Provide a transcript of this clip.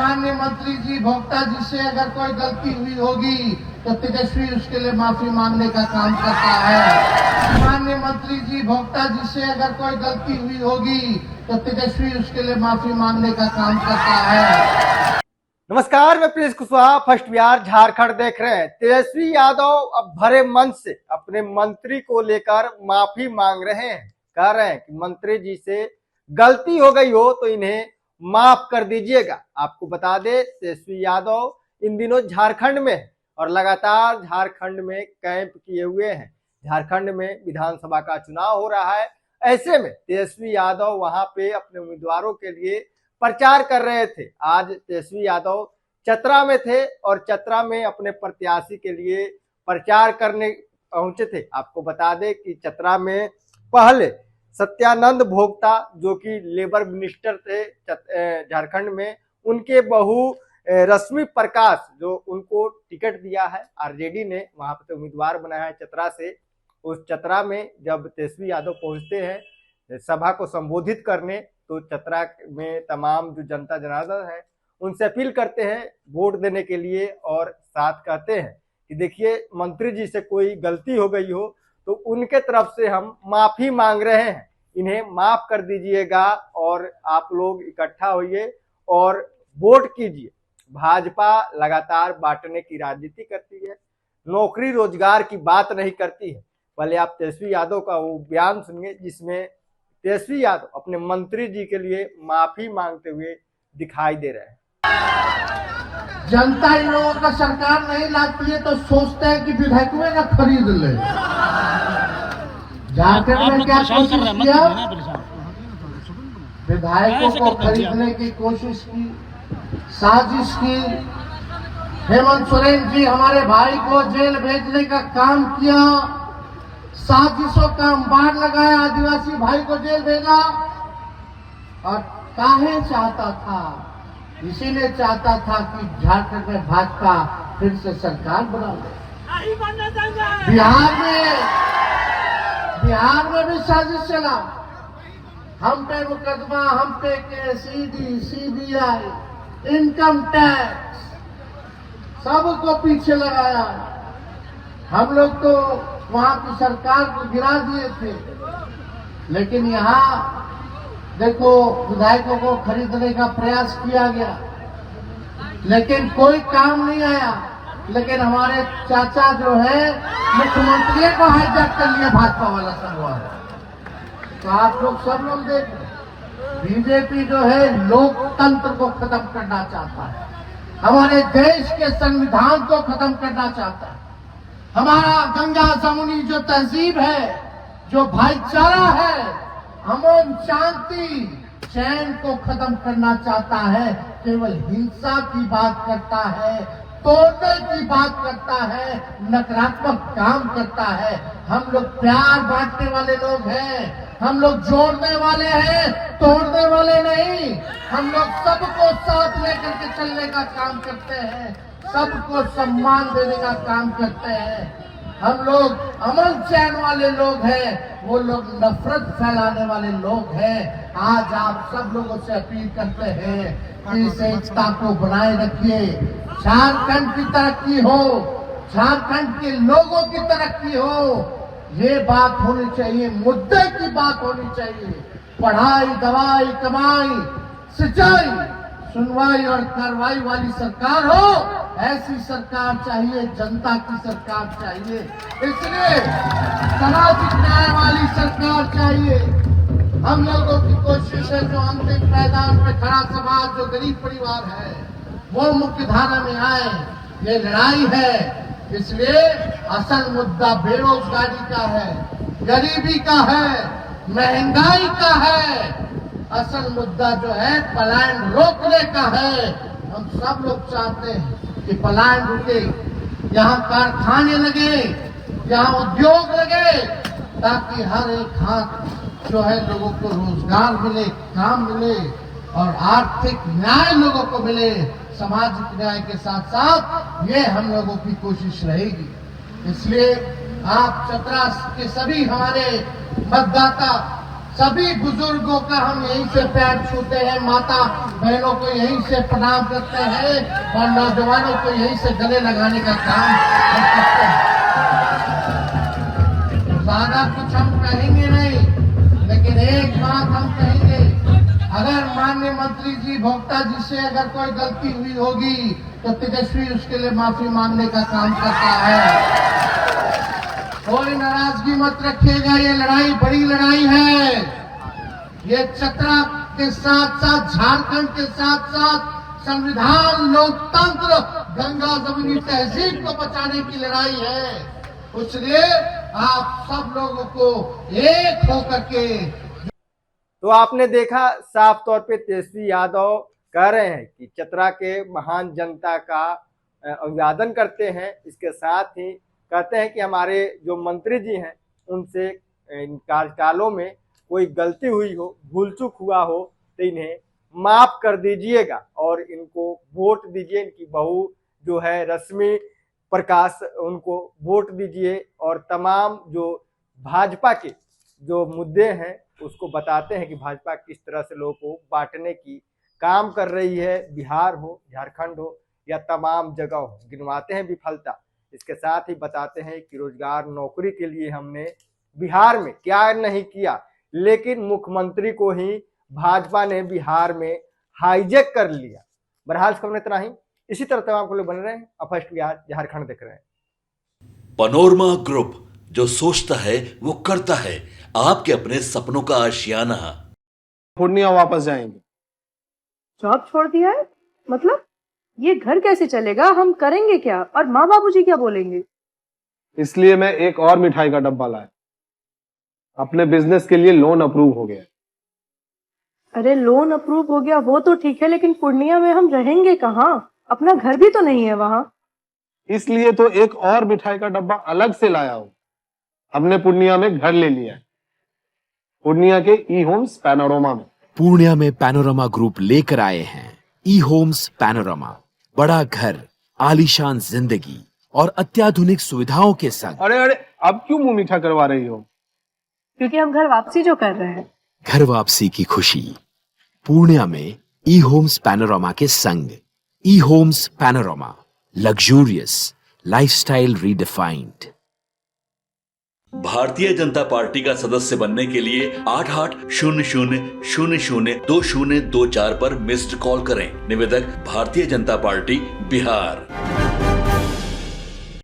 माननीय मंत्री जी भोक्ता जी से अगर कोई गलती हुई होगी तो तेजस्वी उसके लिए माफी मांगने का काम करता है। माननीय मंत्री जी भोक्ता जी से अगर कोई गलती हुई होगी तो तेजस्वी उसके लिए माफी मांगने का काम करता है। नमस्कार, मैं प्रिंस कुशवाहा फर्स्ट बिहार झारखंड देख रहे हैं। तेजस्वी यादव अब भरे मन से अपने मंत्री को लेकर माफी मांग रहे हैं। कह रहे हैं कि मंत्री जी से गलती हो गई हो तो इन्हें माफ कर दीजिएगा। आपको बता दें, तेजस्वी यादव इन दिनों झारखंड में है और लगातार झारखंड में कैंप किए हुए हैं। झारखंड में विधानसभा का चुनाव हो रहा है। ऐसे में तेजस्वी यादव वहां पे अपने उम्मीदवारों के लिए प्रचार कर रहे थे। आज तेजस्वी यादव चतरा में थे और चतरा में अपने प्रत्याशी के लिए प्रचार करने पहुंचे थे। आपको बता दें कि चतरा में पहले सत्यानंद भोक्ता जो कि लेबर मिनिस्टर थे झारखंड में, उनके बहू रश्मि प्रकाश जो उनको टिकट दिया है आरजेडी ने, वहां पे उम्मीदवार बनाया है चतरा से। उस चतरा में जब तेजस्वी यादव पहुंचते हैं सभा को संबोधित करने, तो चतरा में तमाम जो जनता जनार्दन है उनसे अपील करते हैं वोट देने के लिए और साथ कहते हैं कि देखिए मंत्री जी से कोई गलती हो गई हो तो उनके तरफ से हम माफी मांग रहे हैं, इन्हें माफ कर दीजिएगा और आप लोग इकट्ठा होइए और वोट कीजिए। भाजपा लगातार बांटने की राजनीति करती है, नौकरी रोजगार की बात नहीं करती है। पहले आप तेजस्वी यादव का वो बयान सुनिए जिसमें तेजस्वी यादव अपने मंत्री जी के लिए माफी मांगते हुए दिखाई दे रहे हैं। जनता इन लोगों का सरकार नहीं लाती है तो सोचते हैं कि विधायकों में ना खरीद ले। झारखंड में क्या कोशिश किया, विधायकों को खरीदने की कोशिश की, साजिश की। हेमंत सोरेन जी हमारे भाई को जेल भेजने का काम किया, साजिशों का अंबार लगाया, आदिवासी भाई को जेल भेजा। और काहे चाहता था, इसीलिए चाहता था कि झारखंड में भाजपा फिर से सरकार बना ले। बिहार में भी साजिश चला, हम पे मुकदमा, हम पे case, ED, CBI, income tax, सबको पीछे लगाया। हम लोग तो वहां की सरकार को गिरा दिए थे, लेकिन यहाँ देखो विधायकों को खरीदने का प्रयास किया गया लेकिन कोई काम नहीं आया। लेकिन हमारे चाचा जो है मुख्यमंत्री को हाईजैक कर लिया भाजपा वाला संगवार। तो आप लोग सब लोग देख, बीजेपी जो है लोकतंत्र को खत्म करना चाहता है, हमारे देश के संविधान को खत्म करना चाहता है। हमारा गंगा जमुनी जो तहजीब है, जो भाईचारा है, अमन शांति चैन को खत्म करना चाहता है। केवल हिंसा की बात करता है, तोड़ने की बात करता है, नकारात्मक काम करता है। हम लोग प्यार बांटने वाले लोग हैं, हम लोग जोड़ने वाले हैं, तोड़ने वाले नहीं। हम लोग सबको साथ लेकर के चलने का काम करते हैं, सबको सम्मान देने का काम करते हैं। हम लोग अमन चैन वाले लोग हैं, वो लोग नफरत फैलाने वाले लोग हैं। आज आप सब लोगों से अपील करते हैं कि इस एकता को बनाए रखिए, झारखंड की तरक्की हो, झारखंड के लोगों की तरक्की हो, ये बात होनी चाहिए, मुद्दे की बात होनी चाहिए। पढ़ाई, दवाई, कमाई, सिंचाई, सुनवाई और कार्रवाई वाली सरकार हो, ऐसी सरकार चाहिए, जनता की सरकार चाहिए। इसलिए सामाजिक न्याय वाली सरकार चाहिए। हम लोगों की कोशिश है जो अंतिम मैदान में खड़ा समाज, जो गरीब परिवार है, वो मुख्य धारा में आए। ये लड़ाई है, इसलिए असल मुद्दा बेरोजगारी का है, गरीबी का है, महंगाई का है। असल मुद्दा जो है पलायन रोकने का है। हम सब लोग चाहते हैं कि पलायन रुके, यहाँ कारखाने लगे, यहाँ उद्योग लगे, ताकि हर एक हाथ जो है लोगों को रोजगार मिले, काम मिले और आर्थिक न्याय लोगों को मिले। सामाजिक न्याय के साथ साथ ये हम लोगों की कोशिश रहेगी। इसलिए आप चतरा के सभी हमारे मतदाता सभी बुजुर्गों का हम यहीं से पैर छूते हैं, माता बहनों को यहीं से प्रणाम करते हैं और नौजवानों को यहीं से गले लगाने का काम हम करते हैं। ज्यादा कुछ हम कहेंगे नहीं, लेकिन एक बात हम कहेंगे, अगर माननीय मंत्री जी भोक्ता जी से अगर कोई गलती हुई होगी तो तेजस्वी उसके लिए माफी मांगने का काम करता है। कोई नाराजगी मत रखिएगा, ये लड़ाई बड़ी लड़ाई है। ये चतरा के साथ साथ झारखंड के साथ साथ संविधान, लोकतंत्र, गंगा जमुनी तहजीब को बचाने की लड़ाई है। इसलिए आप सब लोगों को एक होकर के। तो आपने देखा साफ तौर पे तेजस्वी यादव कह रहे हैं कि चतरा के महान जनता का अभिवादन करते हैं, इसके साथ ही कहते हैं कि हमारे जो मंत्री जी हैं उनसे इन कार्यकालों में कोई गलती हुई हो, भूल चूक हुआ हो तो इन्हें माफ कर दीजिएगा और इनको वोट दीजिए। इनकी बहू जो है रश्मि प्रकाश, उनको वोट दीजिए और तमाम जो भाजपा के जो मुद्दे हैं उसको बताते हैं कि भाजपा किस तरह से लोगों को बांटने की काम कर रही है, बिहार हो, झारखंड हो या तमाम जगह हो, गिनवाते हैं विफलता। इसके साथ ही बताते हैं कि रोजगार नौकरी के लिए हमने बिहार में क्या नहीं किया, लेकिन मुख्यमंत्री को ही भाजपा ने बिहार में हाईजैक कर लिया। बहरहाल खबर इतना ही। इसी तरह तमाम को लोग बन रहे हैं। अब फर्स्ट बिहार झारखंड देख रहे हैं। पनोरमा ग्रुप, जो सोचता है वो करता है। आपके अपने सपनों का आशियाना। पूर्णिया वापस जाएंगे। जॉब छोड़ दिया है? मतलब ये घर कैसे चलेगा? हम करेंगे क्या? और माँ बाबूजी क्या बोलेंगे? इसलिए मैं एक और मिठाई का डब्बा लाया। अपने बिजनेस के लिए लोन अप्रूव हो गया। अरे लोन अप्रूव हो गया वो तो ठीक है, लेकिन पूर्णिया में हम रहेंगे कहाँ? अपना घर भी तो नहीं है वहाँ। इसलिए तो एक और मिठाई का डब्बा अलग से लाया हूँ। हमने पूर्णिया में घर ले लिया है, पूर्णिया के ई होम्स पैनोरमा में। पूर्णिया में पैनोरमा ग्रुप लेकर आए हैं ई होम्स पैनोरमा। बड़ा घर, आलीशान जिंदगी और अत्याधुनिक सुविधाओं के संग। अरे अब क्यों मुंह मीठा करवा रही हो? क्योंकि हम घर वापसी जो कर रहे हैं। घर वापसी की खुशी पूर्णिया में ई होम्स पैनोरमा के संग। E homes panorama, luxurious lifestyle redefined. Bharatiya Janata party का सदस्य बनने के लिए 8800002024 पर मिस्ड कॉल करें। निवेदक भारतीय जनता पार्टी बिहार।